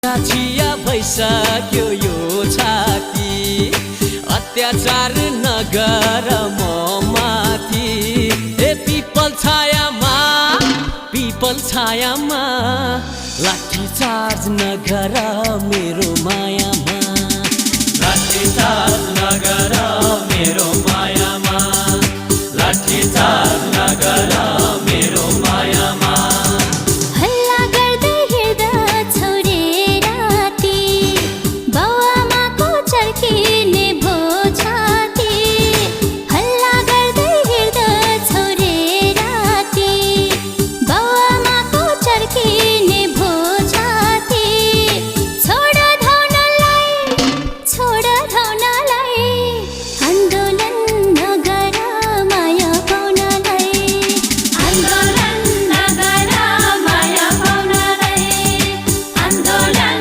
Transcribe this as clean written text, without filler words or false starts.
छिया भइसक्यो यो छाती अत्याचार नगर म माथि ए पिपल छायामा लाठी चार्ज नगर